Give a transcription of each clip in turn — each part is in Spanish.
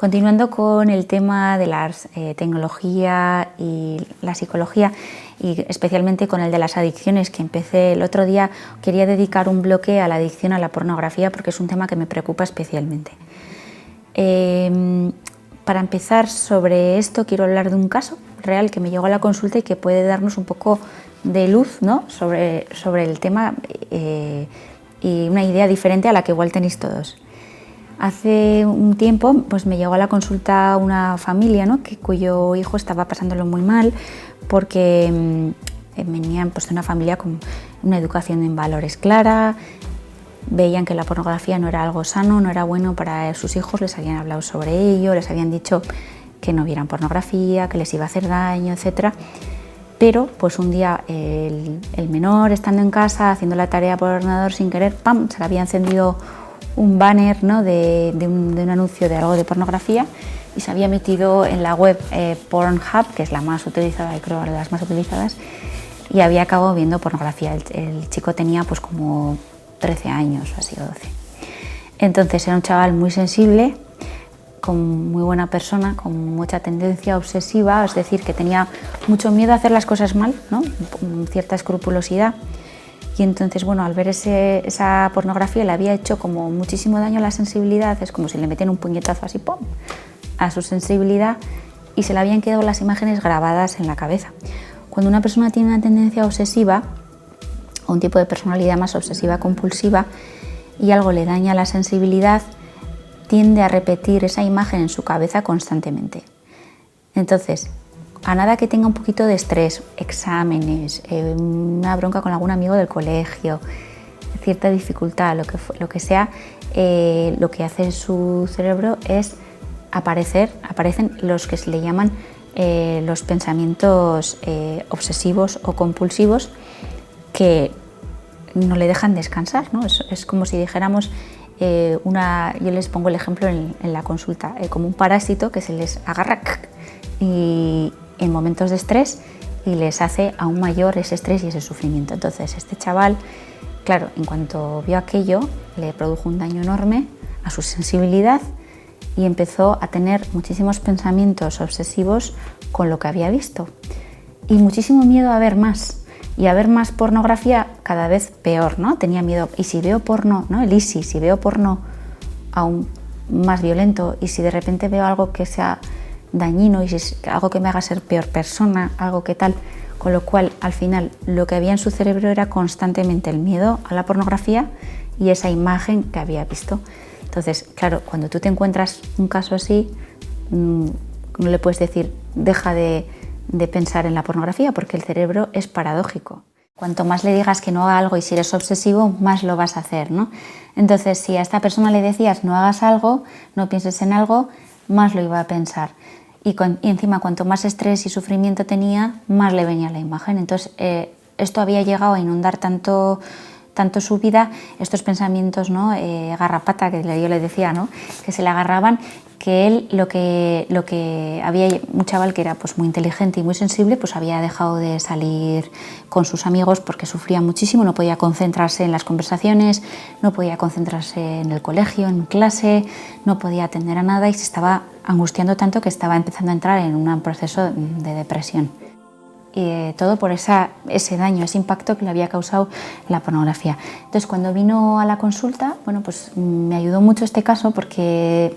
Continuando con el tema de la tecnología y la psicología, y especialmente con el de las adicciones, que empecé el otro día, quería dedicar un bloque a la adicción a la pornografía porque es un tema que me preocupa especialmente. Para empezar sobre esto, quiero hablar de un caso real que me llegó a la consulta y que puede darnos un poco de luz, ¿no?, sobre el tema y una idea diferente a la que igual tenéis todos. Hace un tiempo pues me llegó a la consulta una familia, ¿no?, cuyo hijo estaba pasándolo muy mal porque venían pues, de una familia con una educación en valores clara, veían que la pornografía no era algo sano, no era bueno para sus hijos, les habían hablado sobre ello, les habían dicho que no vieran pornografía, que les iba a hacer daño, etc. Pero pues un día el menor, estando en casa, haciendo la tarea por ordenador sin querer, ¡pam!, se le había encendido un banner, ¿no?, de un anuncio de algo de pornografía y se había metido en la web Pornhub, que es la más utilizada y creo de las más utilizadas, y había acabado viendo pornografía. El chico tenía pues como 13 años, así, o 12. Entonces era un chaval muy sensible, con muy buena persona, con mucha tendencia obsesiva, es decir, que tenía mucho miedo a hacer las cosas mal, ¿no?, cierta escrupulosidad. Y entonces, bueno, al ver esa pornografía le había hecho como muchísimo daño a la sensibilidad, es como si le meten un puñetazo así, ¡pum!, a su sensibilidad, y se le habían quedado las imágenes grabadas en la cabeza. Cuando una persona tiene una tendencia obsesiva, o un tipo de personalidad más obsesiva compulsiva, y algo le daña la sensibilidad, tiende a repetir esa imagen en su cabeza constantemente. Entonces, a nada que tenga un poquito de estrés, exámenes, una bronca con algún amigo del colegio, cierta dificultad, lo que sea, lo que hace su cerebro es aparecen los que se le llaman los pensamientos obsesivos o compulsivos, que no le dejan descansar, ¿no? Es como si dijéramos, yo les pongo el ejemplo en la consulta, como un parásito que se les agarra y en momentos de estrés y les hace aún mayor ese estrés y ese sufrimiento. Entonces este chaval, claro, en cuanto vio aquello, le produjo un daño enorme a su sensibilidad y empezó a tener muchísimos pensamientos obsesivos con lo que había visto y muchísimo miedo a ver más. Y a ver más pornografía cada vez peor, ¿no? Tenía miedo. Y si veo porno, ¿no?, el easy, si veo porno aún más violento, y si de repente veo algo que sea dañino y si es algo que me haga ser peor persona, algo que tal, con lo cual al final lo que había en su cerebro era constantemente el miedo a la pornografía y esa imagen que había visto. Entonces, claro, cuando tú te encuentras un caso así, no le puedes decir deja de pensar en la pornografía, porque el cerebro es paradójico. Cuanto más le digas que no haga algo y si eres obsesivo, más lo vas a hacer, ¿no? Entonces, si a esta persona le decías no hagas algo, no pienses en algo, más lo iba a pensar. Y encima, cuanto más estrés y sufrimiento tenía, más le venía la imagen. Entonces, esto había llegado a inundar tanto su vida, estos pensamientos, ¿no?, garrapata, que yo le decía, ¿no?, que se le agarraban, que él lo que había, un chaval que era pues muy inteligente y muy sensible, pues había dejado de salir con sus amigos porque sufría muchísimo, no podía concentrarse en las conversaciones, no podía concentrarse en el colegio, en clase, no podía atender a nada y se estaba angustiando tanto que estaba empezando a entrar en un proceso de depresión. Y todo por ese daño, ese impacto que le había causado la pornografía. Entonces, cuando vino a la consulta, bueno, pues me ayudó mucho este caso porque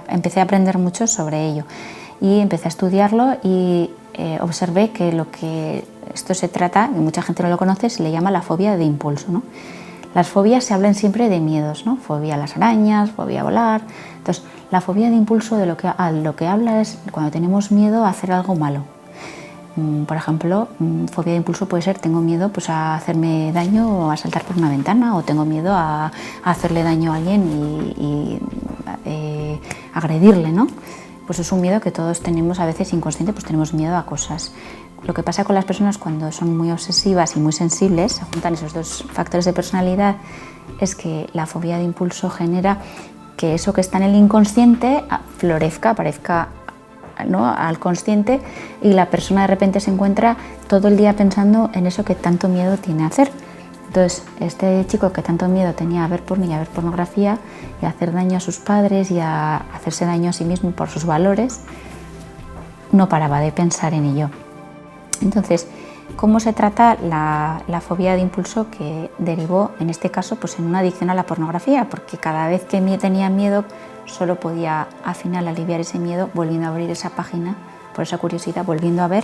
empecé a aprender mucho sobre ello y empecé a estudiarlo y observé que lo que esto se trata, y mucha gente no lo conoce, se le llama la fobia de impulso, ¿no? Las fobias se hablan siempre de miedos, ¿no? Fobia a las arañas, fobia a volar. Entonces, la fobia de impulso de lo que habla es cuando tenemos miedo a hacer algo malo. Por ejemplo, fobia de impulso puede ser tengo miedo pues, a hacerme daño o a saltar por una ventana, o tengo miedo a hacerle daño a alguien y agredirle, ¿no? Pues es un miedo que todos tenemos a veces inconsciente, pues tenemos miedo a cosas. Lo que pasa con las personas cuando son muy obsesivas y muy sensibles, se juntan esos dos factores de personalidad, es que la fobia de impulso genera que eso que está en el inconsciente florezca, aparezca, ¿no?, al consciente, y la persona de repente se encuentra todo el día pensando en eso que tanto miedo tiene a hacer. Entonces, este chico que tanto miedo tenía a ver porno y a ver pornografía y a hacer daño a sus padres y a hacerse daño a sí mismo por sus valores, no paraba de pensar en ello. Entonces, ¿cómo se trata la fobia de impulso que derivó, en este caso, pues en una adicción a la pornografía? Porque cada vez que tenía miedo, solo podía al final aliviar ese miedo volviendo a abrir esa página, por esa curiosidad, volviendo a ver,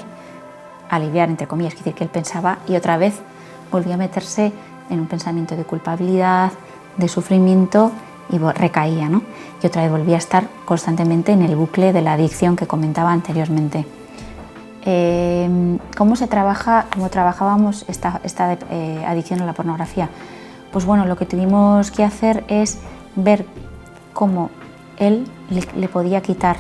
aliviar entre comillas, es decir, que él pensaba y otra vez volvía a meterse en un pensamiento de culpabilidad, de sufrimiento y recaía, ¿no? Y otra vez volvía a estar constantemente en el bucle de la adicción que comentaba anteriormente. ¿Cómo se trabaja, cómo trabajábamos esta adicción a la pornografía? Pues bueno, lo que tuvimos que hacer es ver cómo él le podía quitar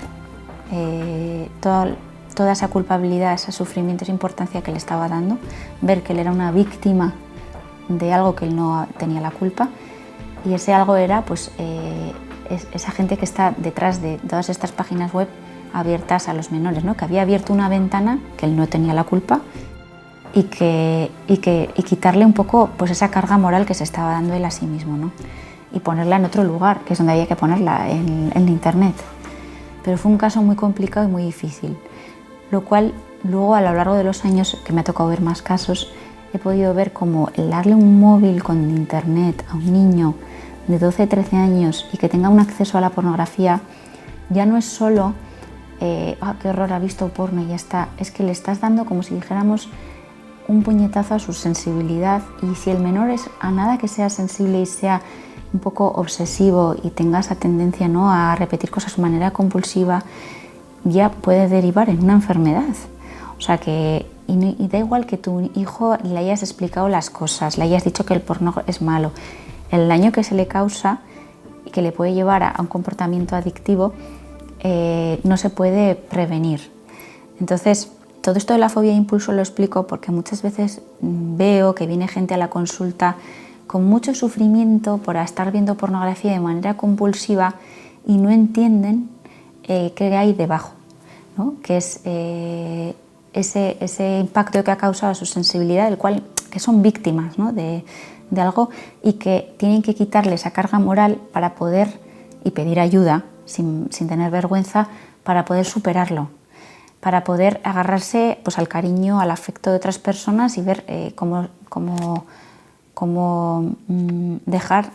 toda esa culpabilidad, ese sufrimiento, esa importancia que le estaba dando, ver que él era una víctima de algo que él no tenía la culpa, y ese algo era pues esa gente que está detrás de todas estas páginas web abiertas a los menores, ¿no? Que había abierto una ventana que él no tenía la culpa y quitarle un poco pues esa carga moral que se estaba dando él a sí mismo, ¿no? Y ponerla en otro lugar, que es donde había que ponerla, en internet. Pero fue un caso muy complicado y muy difícil, lo cual luego a lo largo de los años que me ha tocado ver más casos, he podido ver como el darle un móvil con internet a un niño de 12-13 años y que tenga un acceso a la pornografía ya no es solo qué horror, ha visto porno y ya está, es que le estás dando, como si dijéramos, un puñetazo a su sensibilidad. Y si el menor es a nada que sea sensible y sea un poco obsesivo y tenga esa tendencia, ¿no?, a repetir cosas de manera compulsiva, ya puede derivar en una enfermedad. O sea que, y da igual que tu hijo le hayas explicado las cosas, le hayas dicho que el porno es malo, el daño que se le causa y que le puede llevar a un comportamiento adictivo no se puede prevenir. Entonces, todo esto de la fobia de impulso lo explico porque muchas veces veo que viene gente a la consulta con mucho sufrimiento por estar viendo pornografía de manera compulsiva y no entienden qué hay debajo, ¿no? Que es ese impacto que ha causado a su sensibilidad, del cual que son víctimas, ¿no?, de algo, y que tienen que quitarle esa carga moral para poder y pedir ayuda sin tener vergüenza para poder superarlo, para poder agarrarse pues al cariño, al afecto de otras personas y ver cómo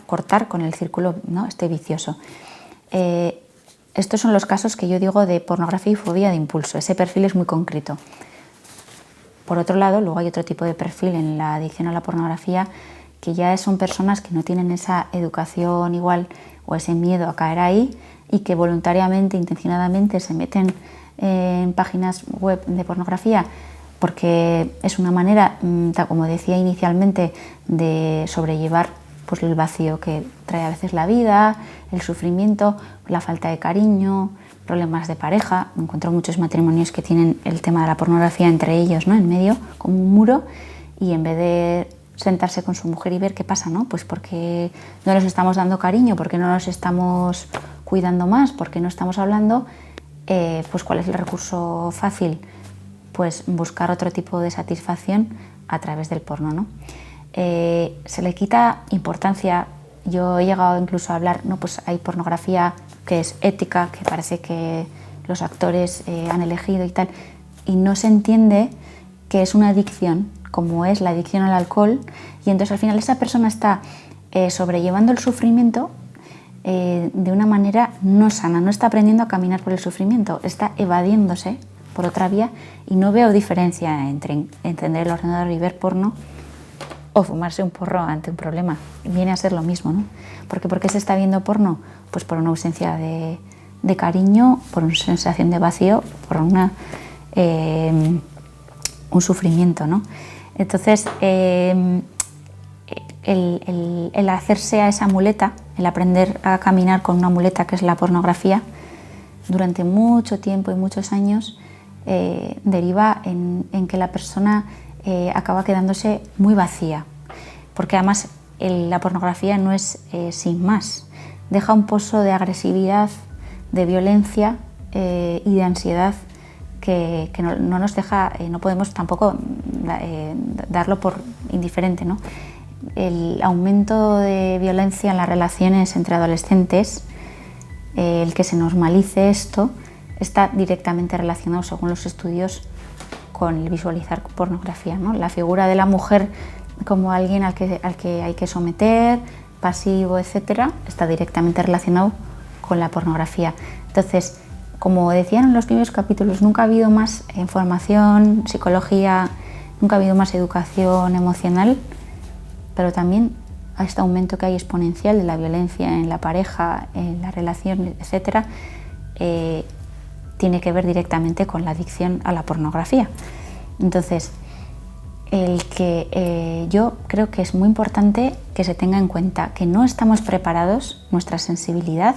cortar con el círculo, ¿no?, este vicioso. Estos son los casos que yo digo de pornografía y fobia de impulso. Ese perfil es muy concreto. Por otro lado, luego hay otro tipo de perfil en la adicción a la pornografía que ya son personas que no tienen esa educación igual o ese miedo a caer ahí y que voluntariamente, intencionadamente se meten en páginas web de pornografía porque es una manera, como decía inicialmente, de sobrellevar pues el vacío que trae a veces la vida, el sufrimiento, la falta de cariño, problemas de pareja. Encuentro muchos matrimonios que tienen el tema de la pornografía entre ellos, ¿no?, en medio, como un muro, y en vez de sentarse con su mujer y ver qué pasa, ¿no?, pues porque no nos estamos dando cariño, porque no nos estamos cuidando más, porque no estamos hablando, pues ¿cuál es el recurso fácil? Pues buscar otro tipo de satisfacción a través del porno, ¿no? Se le quita importancia. Yo he llegado incluso a hablar, no, pues hay pornografía que es ética, que parece que los actores han elegido y tal, y no se entiende que es una adicción, como es la adicción al alcohol, y entonces al final esa persona está sobrellevando el sufrimiento de una manera no sana, no está aprendiendo a caminar por el sufrimiento, está evadiéndose por otra vía, y no veo diferencia entre encender el ordenador y ver porno o fumarse un porro ante un problema. Viene a ser lo mismo, ¿no? ¿Por qué se está viendo porno? Pues por una ausencia de cariño, por una sensación de vacío, por un sufrimiento, ¿no? Entonces, el hacerse a esa muleta, el aprender a caminar con una muleta que es la pornografía, durante mucho tiempo y muchos años, deriva en que la persona acaba quedándose muy vacía, porque además la pornografía no es sin más, deja un pozo de agresividad, de violencia y de ansiedad que no nos deja, no podemos tampoco darlo por indiferente, ¿no? el aumento de violencia en las relaciones entre adolescentes, el que se normalice esto, está directamente relacionado, según los estudios, con el visualizar pornografía, ¿no? La figura de la mujer como alguien al que hay que someter, pasivo, etcétera, está directamente relacionado con la pornografía. Entonces, como decían en los primeros capítulos, nunca ha habido más información, psicología, nunca ha habido más educación emocional, pero también a este aumento que hay exponencial de la violencia en la pareja, en la relación, etcétera, tiene que ver directamente con la adicción a la pornografía. Entonces, yo creo que es muy importante que se tenga en cuenta que no estamos preparados, nuestra sensibilidad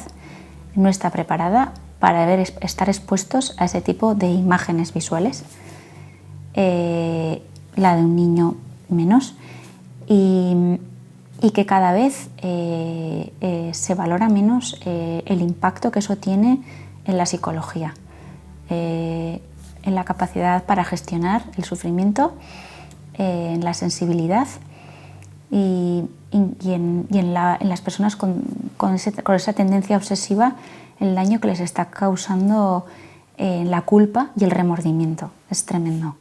no está preparada para estar expuestos a ese tipo de imágenes visuales, la de un niño menos, y que cada vez se valora menos el impacto que eso tiene en la psicología, en la capacidad para gestionar el sufrimiento, en la sensibilidad y en las personas con esa tendencia obsesiva, el daño que les está causando la culpa y el remordimiento. Es tremendo.